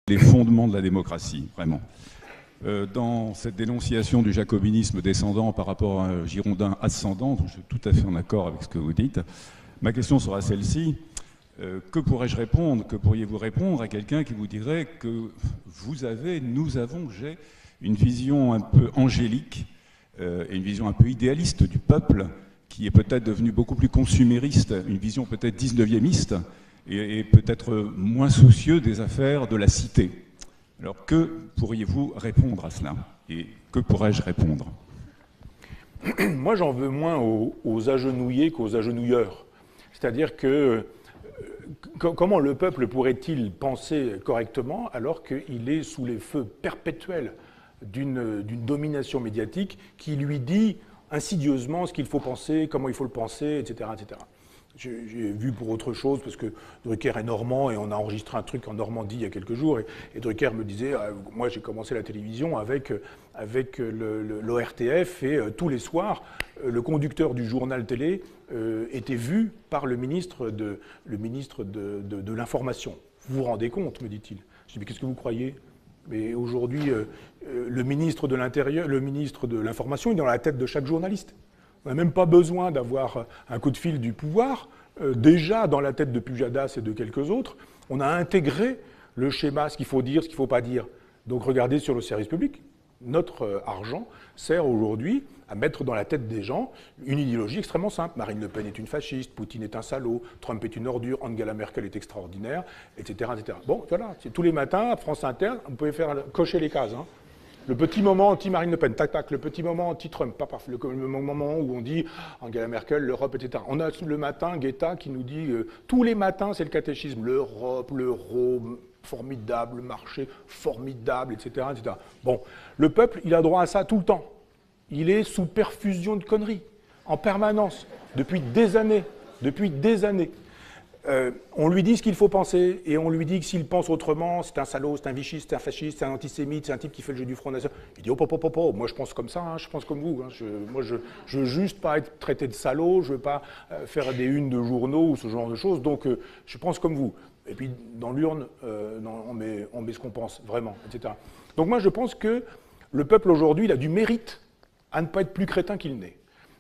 les fondements de la démocratie, vraiment. Dans cette dénonciation du jacobinisme descendant par rapport à un girondin ascendant, je suis tout à fait en accord avec ce que vous dites, ma question sera celle-ci. Que pourrais-je répondre, que pourriez-vous répondre à quelqu'un qui vous dirait que vous avez, nous avons, j'ai une vision un peu angélique et une vision un peu idéaliste du peuple qui est peut-être devenu beaucoup plus consumériste, une vision peut-être 19e et peut-être moins soucieux des affaires de la cité. Alors que pourriez-vous répondre à cela? Et que pourrais-je répondre? Moi, j'en veux moins aux agenouillés qu'aux agenouilleurs. C'est-à-dire que comment le peuple pourrait-il penser correctement alors qu'il est sous les feux perpétuels d'une domination médiatique qui lui dit insidieusement ce qu'il faut penser, comment il faut le penser, etc. etc. J'ai vu pour autre chose, parce que Drucker est normand et on a enregistré un truc en Normandie il y a quelques jours, et Drucker me disait, moi j'ai commencé la télévision avec l'ORTF et tous les soirs, le conducteur du journal télé était vu par le ministre de l'Information. Vous vous rendez compte, me dit-il. Je dis, mais qu'est-ce que vous croyez? Mais aujourd'hui, le ministre de l'Intérieur, le ministre de l'Information est dans la tête de chaque journaliste. On n'a même pas besoin d'avoir un coup de fil du pouvoir. Déjà, dans la tête de Pujadas et de quelques autres, on a intégré le schéma, ce qu'il faut dire, ce qu'il ne faut pas dire. Donc regardez sur le service public. Notre argent sert aujourd'hui à mettre dans la tête des gens une idéologie extrêmement simple. Marine Le Pen est une fasciste, Poutine est un salaud, Trump est une ordure, Angela Merkel est extraordinaire, etc. etc. Bon, voilà, tous les matins, à France Inter, vous pouvez cocher les cases. Hein. Le petit moment anti-Marine Le Pen, tac, tac, le petit moment anti-Trump, le moment où on dit Angela Merkel, l'Europe, etc. On a le matin Guetta qui nous dit, tous les matins, c'est le catéchisme, l'Europe, l'euro, formidable, le marché, formidable, etc., etc. Bon, le peuple, il a droit à ça tout le temps. Il est sous perfusion de conneries, en permanence, depuis des années, depuis des années. On lui dit ce qu'il faut penser, et on lui dit que s'il pense autrement, c'est un salaud, c'est un vichiste, c'est un fasciste, c'est un antisémite, c'est un type qui fait le jeu du Front National. Il dit, oh, moi je pense comme ça, hein, je pense comme vous. Hein, moi je veux juste pas être traité de salaud, je veux pas faire des unes de journaux ou ce genre de choses, donc je pense comme vous. Et puis dans l'urne, on met ce qu'on pense, vraiment, etc. Donc moi je pense que le peuple aujourd'hui, il a du mérite à ne pas être plus crétin qu'il n'est.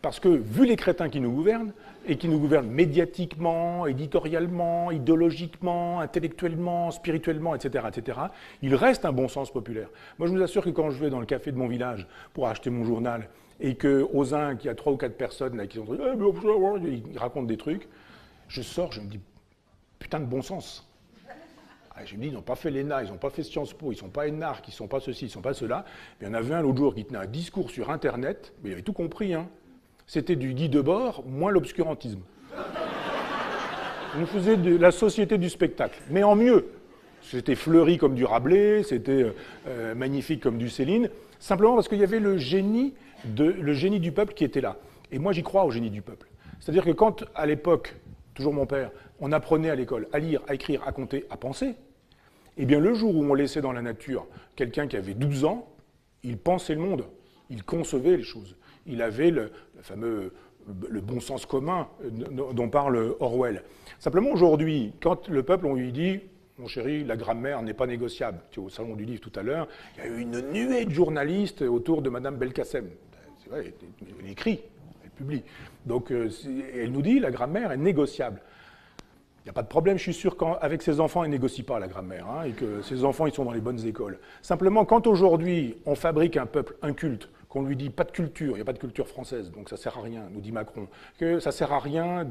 Parce que, vu les crétins qui nous gouvernent, et qui nous gouvernent médiatiquement, éditorialement, idéologiquement, intellectuellement, spirituellement, etc., etc., il reste un bon sens populaire. Moi, je vous assure que quand je vais dans le café de mon village pour acheter mon journal, et qu'aux Zinc, il y a 3 ou 4 personnes là, qui sont ils racontent des trucs, je sors, je me dis, putain de bon sens. Je me dis, ils n'ont pas fait l'ENA, ils n'ont pas fait Sciences Po, ils ne sont pas énarques, ils ne sont pas ceci, ils ne sont pas cela. Il y en avait un l'autre jour qui tenait un discours sur Internet, mais il avait tout compris, hein. C'était du Guy Debord, moins l'obscurantisme. On faisait de la société du spectacle, mais en mieux. C'était fleuri comme du Rabelais, c'était magnifique comme du Céline, simplement parce qu'il y avait le génie du peuple qui était là. Et moi, j'y crois au génie du peuple. C'est-à-dire que quand, à l'époque, toujours mon père, on apprenait à l'école à lire, à écrire, à compter, à penser, eh bien, le jour où on laissait dans la nature quelqu'un qui avait 12 ans, il pensait le monde, il concevait les choses. Il avait le bon sens commun dont parle Orwell. Simplement, aujourd'hui, quand le peuple, on lui dit « Mon chéri, la grammaire n'est pas négociable », au salon du livre tout à l'heure, il y a eu une nuée de journalistes autour de Madame Belkacem. C'est vrai, elle écrit, elle publie. Donc, elle nous dit « La grammaire est négociable ». Il n'y a pas de problème, je suis sûr qu'avec ses enfants, il ne négocie pas la grammaire, hein, et que ses enfants, ils sont dans les bonnes écoles. Simplement, quand aujourd'hui, on fabrique un peuple inculte, qu'on lui dit pas de culture, il n'y a pas de culture française, donc ça ne sert à rien, nous dit Macron, que ça ne sert à rien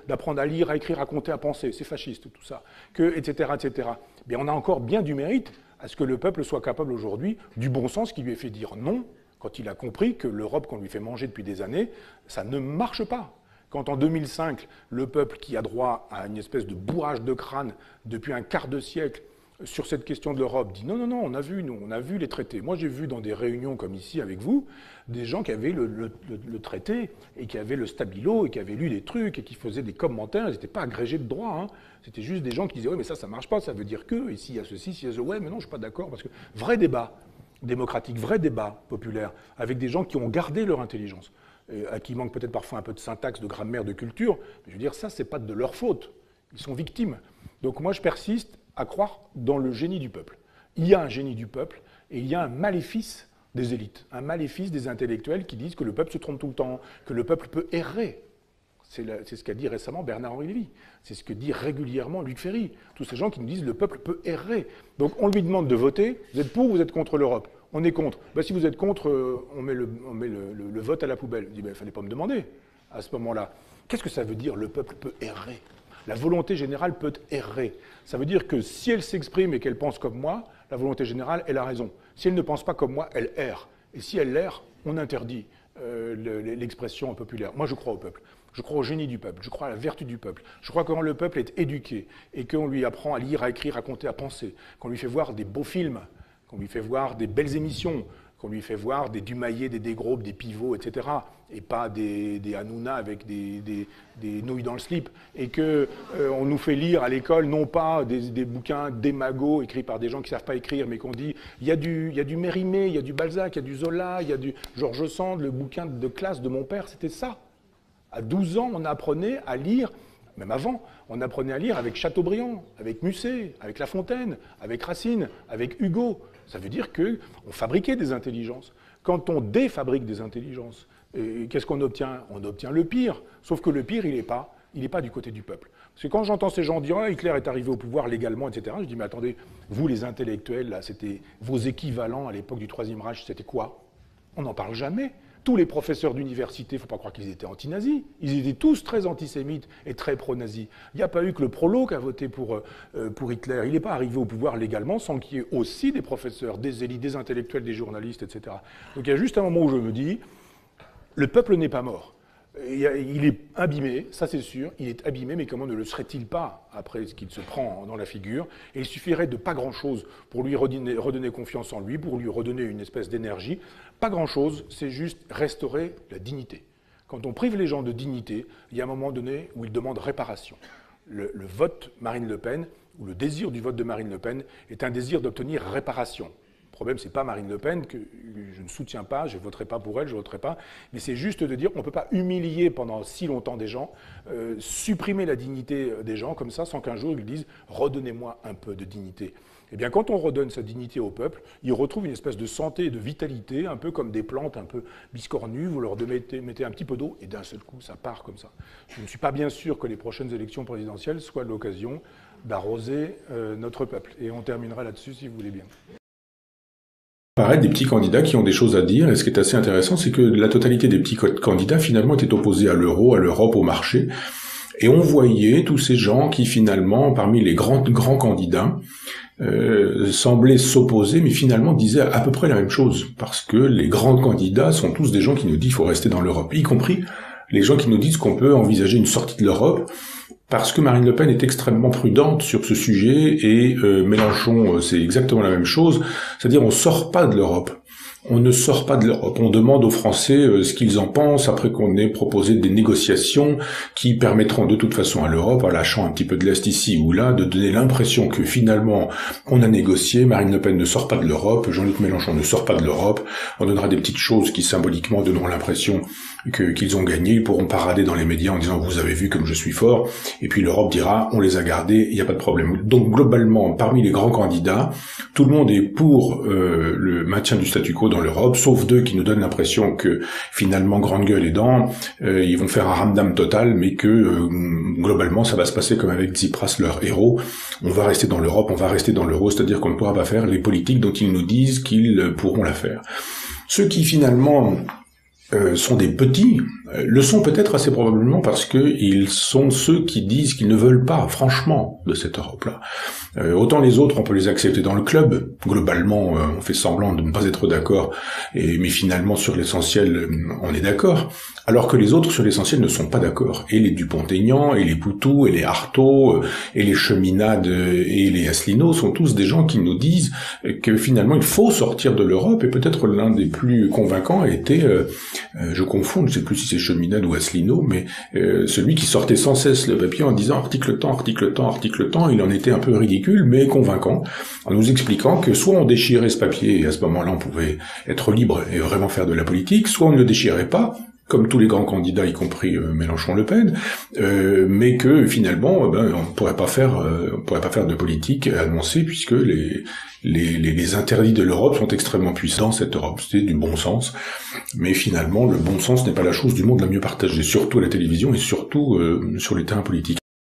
d'apprendre à lire, à écrire, à compter, à penser, c'est fasciste tout ça, etc., etc. Bien, on a encore bien du mérite à ce que le peuple soit capable aujourd'hui du bon sens qui lui ait fait dire non, quand il a compris que l'Europe qu'on lui fait manger depuis des années, ça ne marche pas. Quand en 2005, le peuple qui a droit à une espèce de bourrage de crâne depuis un quart de siècle sur cette question de l'Europe dit non, non, non, on a vu les traités. Moi, j'ai vu dans des réunions comme ici avec vous, des gens qui avaient le traité et qui avaient le stabilo et qui avaient lu des trucs et qui faisaient des commentaires. Ils n'étaient pas agrégés de droit. Hein. C'était juste des gens qui disaient ouais, mais ça marche pas, ça veut dire que, ici il y a ceci, ici il y a ce, ouais, mais non, je suis pas d'accord. Parce que vrai débat démocratique, vrai débat populaire, avec des gens qui ont gardé leur intelligence, à qui manque peut-être parfois un peu de syntaxe, de grammaire, de culture. Mais je veux dire, ça, c'est pas de leur faute. Ils sont victimes. Donc moi, je persiste à croire dans le génie du peuple. Il y a un génie du peuple et il y a un maléfice des élites, un maléfice des intellectuels qui disent que le peuple se trompe tout le temps, que le peuple peut errer. C'est ce qu'a dit récemment Bernard-Henri Lévy. C'est ce que dit régulièrement Luc Ferry. Tous ces gens qui nous disent que le peuple peut errer. Donc on lui demande de voter. Vous êtes pour ou vous êtes contre l'Europe? On est contre. Ben, si vous êtes contre, on met le vote à la poubelle. Il dit, ben, il ne fallait pas me demander à ce moment-là. Qu'est-ce que ça veut dire, le peuple peut errer? La volonté générale peut errer. Ça veut dire que si elle s'exprime et qu'elle pense comme moi, la volonté générale, elle a raison. Si elle ne pense pas comme moi, elle erre. Et si elle erre, on interdit l'expression populaire. Moi, je crois au peuple. Je crois au génie du peuple. Je crois à la vertu du peuple. Je crois que quand le peuple est éduqué et qu'on lui apprend à lire, à écrire, à compter, à penser, qu'on lui fait voir des beaux films, qu'on lui fait voir des belles émissions, qu'on lui fait voir des Dumayet, des Desgrobes, des Pivots, etc., et pas des Hanouna avec des nouilles dans le slip, et qu'on nous fait lire à l'école, non pas des bouquins démagos écrits par des gens qui ne savent pas écrire, mais qu'on dit il y a du Mérimée, il y a du Balzac, il y a du Zola, il y a du Georges Sand, le bouquin de classe de mon père, c'était ça. À 12 ans, on apprenait à lire, même avant, on apprenait à lire avec Chateaubriand, avec Musset, avec La Fontaine, avec Racine, avec Hugo. Ça veut dire qu'on fabriquait des intelligences. Quand on défabrique des intelligences, qu'est-ce qu'on obtient? On obtient le pire. Sauf que le pire, il n'est pas du côté du peuple. Parce que quand j'entends ces gens dire « Hitler est arrivé au pouvoir légalement, etc. », je dis « Mais attendez, vous les intellectuels, là, c'était vos équivalents à l'époque du Troisième Reich, c'était quoi? On n'en parle jamais. Tous les professeurs d'université, il ne faut pas croire qu'ils étaient anti-nazis. Ils étaient tous très antisémites et très pro-nazis. Il n'y a pas eu que le prolo qui a voté pour Hitler. Il n'est pas arrivé au pouvoir légalement sans qu'il y ait aussi des professeurs, des élites, des intellectuels, des journalistes, etc. Donc il y a juste un moment où je me dis, le peuple n'est pas mort. Il est abîmé, ça c'est sûr, il est abîmé, mais comment ne le serait-il pas après ce qu'il se prend dans la figure? Et il suffirait de pas grand-chose pour lui redonner confiance en lui, pour lui redonner une espèce d'énergie. Pas grand-chose, c'est juste restaurer la dignité. Quand on prive les gens de dignité, il y a un moment donné où ils demandent réparation. Le vote Marine Le Pen, ou le désir du vote de Marine Le Pen, est un désir d'obtenir réparation. Le problème, ce n'est pas Marine Le Pen, que je ne soutiens pas, je ne voterai pas pour elle, je ne voterai pas, mais c'est juste de dire qu'on ne peut pas humilier pendant si longtemps des gens, supprimer la dignité des gens comme ça, sans qu'un jour ils disent « redonnez-moi un peu de dignité ». Eh bien, quand on redonne sa dignité au peuple, il retrouve une espèce de santé et de vitalité, un peu comme des plantes un peu biscornues, vous leur mettez un petit peu d'eau, et d'un seul coup, ça part comme ça. Je ne suis pas bien sûr que les prochaines élections présidentielles soient l'occasion d'arroser notre peuple. Et on terminera là-dessus, si vous voulez bien. Paraître des petits candidats qui ont des choses à dire, et ce qui est assez intéressant, c'est que la totalité des petits candidats, finalement, étaient opposés à l'euro, à l'Europe, au marché, et on voyait tous ces gens qui, finalement, parmi les grands candidats, semblaient s'opposer, mais finalement disaient à peu près la même chose, parce que les grands candidats sont tous des gens qui nous disent qu'il faut rester dans l'Europe, y compris les gens qui nous disent qu'on peut envisager une sortie de l'Europe, parce que Marine Le Pen est extrêmement prudente sur ce sujet, et Mélenchon, c'est exactement la même chose, c'est-à-dire on sort pas de l'Europe. On ne sort pas de l'Europe. On demande aux Français ce qu'ils en pensent après qu'on ait proposé des négociations qui permettront de toute façon à l'Europe, en lâchant un petit peu de l'Est ici ou là, de donner l'impression que finalement on a négocié, Marine Le Pen ne sort pas de l'Europe, Jean-Luc Mélenchon ne sort pas de l'Europe, on donnera des petites choses qui symboliquement donneront l'impression qu'ils ont gagné, ils pourront parader dans les médias en disant vous avez vu comme je suis fort, et puis l'Europe dira on les a gardés, il n'y a pas de problème. Donc globalement, parmi les grands candidats, tout le monde est pour le maintien du statu quo dans l'Europe, sauf deux qui nous donnent l'impression que finalement grande gueule aidant, ils vont faire un ramdam total, mais que globalement ça va se passer comme avec Tsipras, leur héros, on va rester dans l'Europe, on va rester dans l'euro, c'est-à-dire qu'on ne pourra pas faire les politiques dont ils nous disent qu'ils pourront la faire. Ceux qui finalement sont des petits, le sont peut-être assez probablement parce que ils sont ceux qui disent qu'ils ne veulent pas, franchement, de cette Europe-là. Autant les autres, on peut les accepter dans le club. Globalement, on fait semblant de ne pas être d'accord, mais finalement, sur l'essentiel, on est d'accord. Alors que les autres, sur l'essentiel, ne sont pas d'accord. Et les Dupont-Aignan, et les Poutou, et les Artaud, et les Cheminade, et les Asselineau sont tous des gens qui nous disent que finalement, il faut sortir de l'Europe, et peut-être l'un des plus convaincants a été, je confonds, je ne sais plus si c'est Cheminade ou Asselineau, mais celui qui sortait sans cesse le papier en disant article temps, article temps, article temps, il en était un peu ridicule, mais convaincant, en nous expliquant que soit on déchirait ce papier, et à ce moment-là on pouvait être libre et vraiment faire de la politique, soit on ne le déchirait pas, comme tous les grands candidats, y compris Mélenchon-Le Pen, mais que finalement, on pourrait pas faire de politique annoncée puisque les interdits de l'Europe sont extrêmement puissants. Cette Europe, c'est du bon sens, mais finalement, le bon sens n'est pas la chose du monde la mieux partagée, surtout à la télévision et surtout sur les terrains politiques.